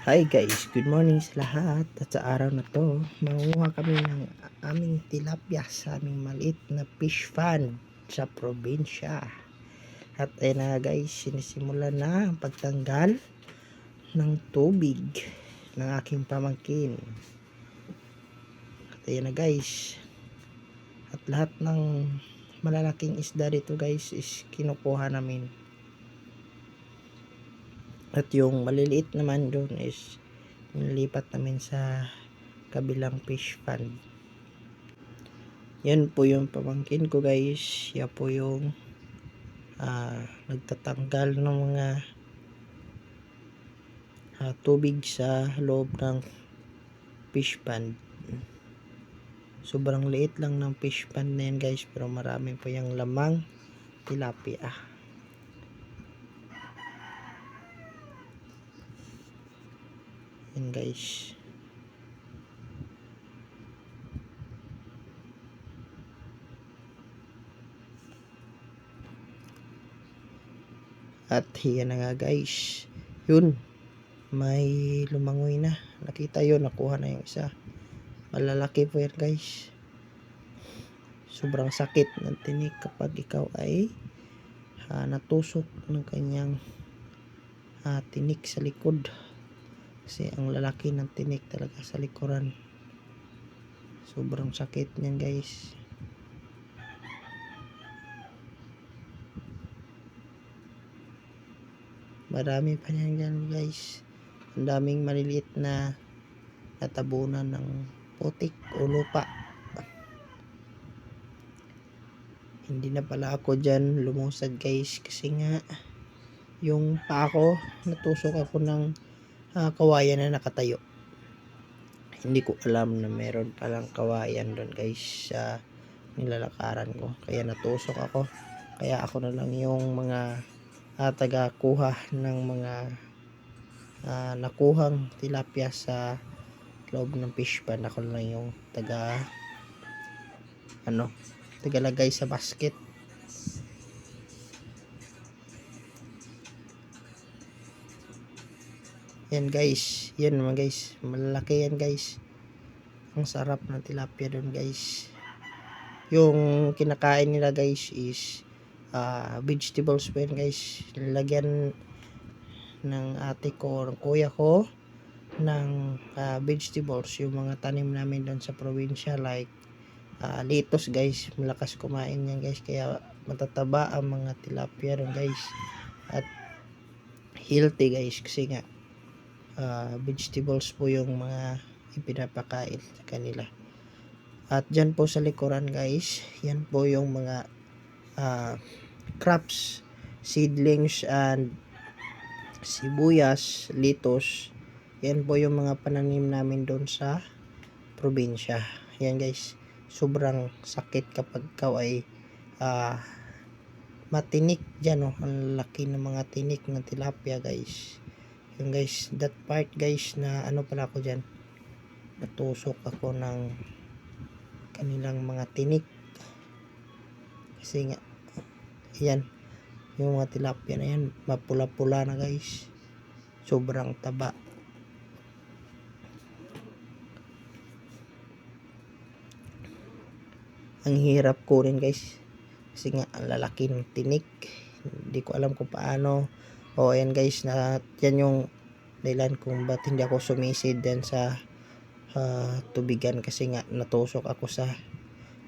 Hi guys, good morning sa lahat. At sa araw na to, manguha kami ng aming tilapia sa aming maliit na fish pond sa probinsya. At ayun na guys, sinisimula na ang pagtanggal ng tubig ng aking pamangkin. At ayun na guys, at lahat ng malalaking isda dito guys is kinukuha namin. At yung maliliit naman doon is nilipat namin sa kabilang fish pond. Yan po yung pamangkin ko guys. Yan po yung nagtatanggal ng mga tubig sa loob ng fish pond. Sobrang liit lang ng fish pond na yan guys, pero marami po yung lamang tilapia. Yan guys. At yan na nga guys. Yun. May lumangoy na. Nakita yun. Nakuha na yung isa. Malalaki po yan guys. Sobrang sakit ng tinik kapag ikaw ay natusok ng kanyang tinik sa likod. Kasi ang lalaki ng tinik talaga sa likuran. Sobrang sakit niyan guys. Marami pa niyan dyan guys. Ang daming maliliit na natabunan ng putik o lupa. Hindi na pala ako dyan lumusad guys. Kasi nga yung paa ko, natusok ako ng kawayan na nakatayo. Hindi ko alam na meron palang kawayan doon guys sa nilalakaran ko. Kaya natusok ako. Kaya ako na lang yung mga taga-kuha ng mga nakuhang tilapia sa loob ng fish pond. Ako na lang yung tagalagay sa basket. Yan guys, yan naman guys, malalaki yan guys. Ang sarap ng tilapia doon guys. Yung kinakain nila guys is vegetables po yan guys. Nilagyan ng ate ko o ng kuya ko ng vegetables, yung mga tanim namin doon sa probinsya, like lettuce guys. Malakas kumain yan guys, kaya matataba ang mga tilapia doon guys, at healthy guys, kasi nga vegetables po yung mga ipinapakain sa kanila. At dyan po sa likuran guys, yan po yung mga crops, seedlings, and sibuyas, lettuce. Yan po yung mga pananim namin doon sa probinsya. Yan guys, sobrang sakit kapag ikaw ay matinik dyan, oh. Ang laki ng mga tinik ng tilapia guys. Yung guys, that part guys na pala ako dyan, natusok ako ng kanilang mga tinik. Kasi nga, yan, yung mga tilapia na yan, mapula-pula na guys. Sobrang taba. Ang hirap kunin guys. Kasi nga, ang lalaki ng tinik. Hindi ko alam kung paano. Ayan guys, yan yung dahilan kung ba't hindi ako sumisid din sa tubigan, kasi nga natusok ako sa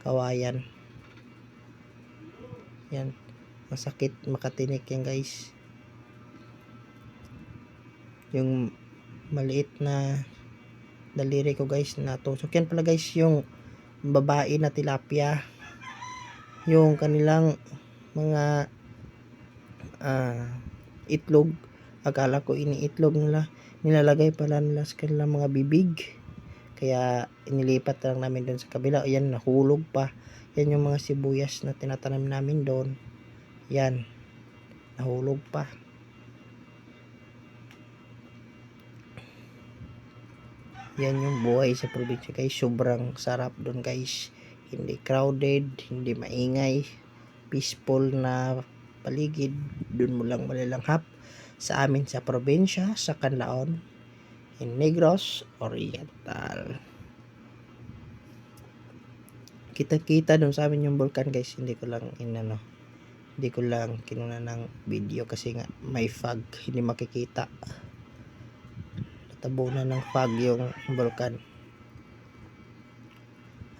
kawayan. Yan, masakit makatinik yan guys. Yung maliit na daliri ko guys natusok. Yan pala guys yung babae na tilapia. Yung kanilang mga itlog, akala ko iniitlog nila, nilalagay pala nila sa kanilang mga bibig. Kaya inilipat lang namin doon sa kabila. Ayan, nahulog pa. Yan yung mga sibuyas na tinatanim namin doon. Yan, nahulog pa. Yan yung buhay sa probinsya guys. Sobrang sarap doon guys. Hindi crowded, hindi maingay, peaceful na paligid. Doon mo lang malalanghap. Sa amin sa probinsya, sa Canlaon, in Negros Oriental. Kita-kita doon sa amin yung bulkan guys, hindi ko lang kinuna ng video kasi nga may fog, hindi makikita. Natabunan ng fog yung bulkan.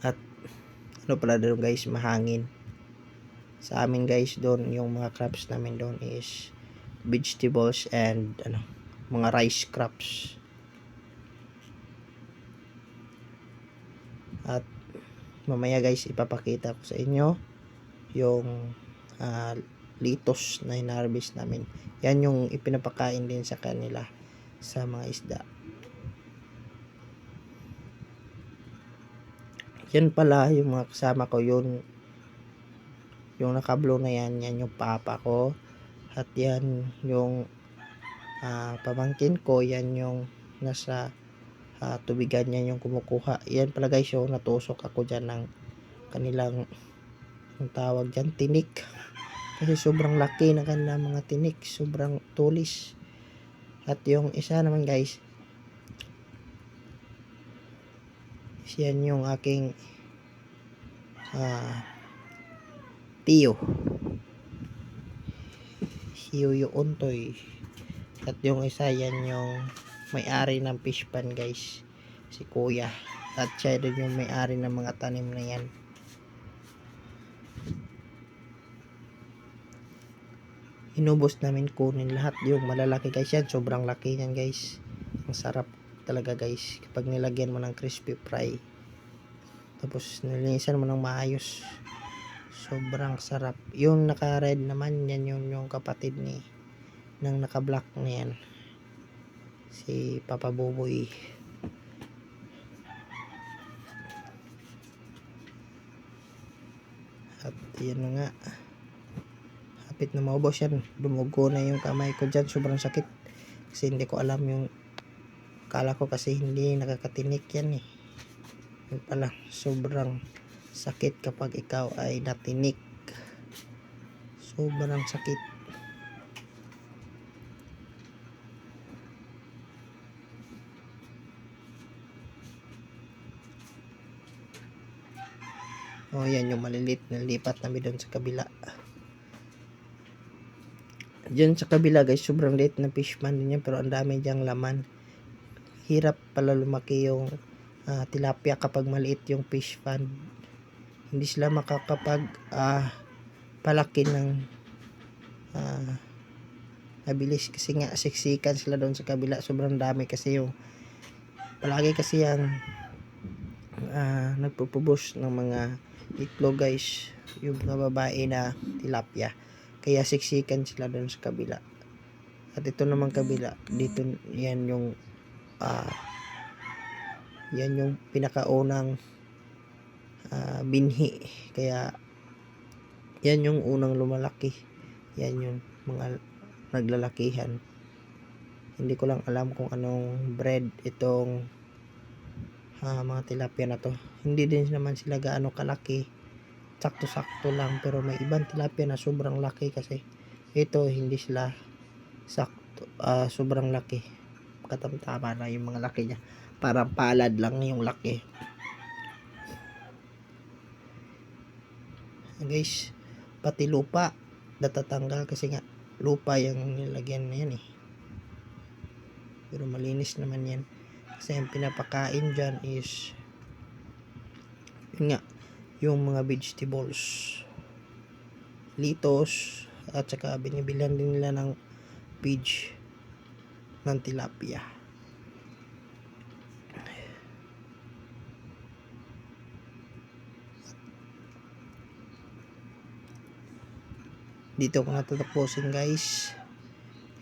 At ano pala doon guys, mahangin. Sa amin guys doon, yung mga crops namin doon is vegetables and mga rice crops. At mamaya guys, ipapakita ko sa inyo yung litos na hinarvest namin. Yan yung ipinapakain din sa kanila, sa mga isda. Yan pala yung mga kasama ko, yung nakablo na yan yung papa ko. At yan yung pamangkin ko, yan yung nasa tubigan, yan yung kumukuha. Yan pala guys, yung natusok ako dyan ng kanilang, ang tawag dyan, tinik. Kasi sobrang laki ng kanilang mga tinik, sobrang tulis. At yung isa naman guys, yan yung aking tiyo yung untoy. At yung isa, yan yung may-ari ng fish pan guys, si kuya. At siya din yung may-ari ng mga tanim na yan. Inubos namin kunin lahat yung malalaki guys. Yan, sobrang laki yan guys. Ang sarap talaga guys kapag nilagyan mo ng crispy fry, tapos nilinisan mo ng maayos, sobrang sarap. Yung naka red naman, yan yung kapatid ng naka black na yan, si Papa Buboy. At yan na nga, hapit na maubos yan. Dumugo na yung kamay ko dyan, sobrang sakit kasi hindi ko alam yung, kala ko kasi hindi nakakatinik yan yun pala, sobrang sakit kapag ikaw ay natinik, sobrang sakit. Yan yung malilit, nalipat namin doon sa kabila. Diyan sa kabila guys, sobrang liit na fish pan din yan, pero ang dami diyang laman. Hirap pala lumaki yung tilapia kapag maliit yung fish pan. Hindi sila makakapag palaki ng mabilis kasi nga siksikan sila doon sa kabila. Sobrang dami kasi yung palagi kasi yung nagpupubos ng mga itlog guys, yung mga babae na tilapia, kaya siksikan sila doon sa kabila. At ito naman kabila, dito yan yung pinakaunang binhi, kaya yan yung unang lumalaki, yan yung mga naglalakihan. Hindi ko lang alam kung anong breed itong mga tilapia na to. Hindi din naman sila gaano kalaki, sakto-sakto lang, pero may ibang tilapia na sobrang laki kasi ito hindi sila sakto, sobrang laki, katamtama na yung mga laki niya, parang palad lang yung laki. Guys, pati lupa natatanggal kasi nga lupa yung nilagyan na yan pero malinis naman yan kasi yung pinapakain dyan is yun nga, yung mga vegetables, litos, at saka binibilan din nila ng feed ng tilapia. Dito ko natatapusin guys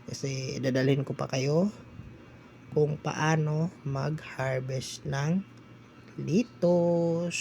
kasi dadalhin ko pa kayo kung paano mag-harvest ng litos.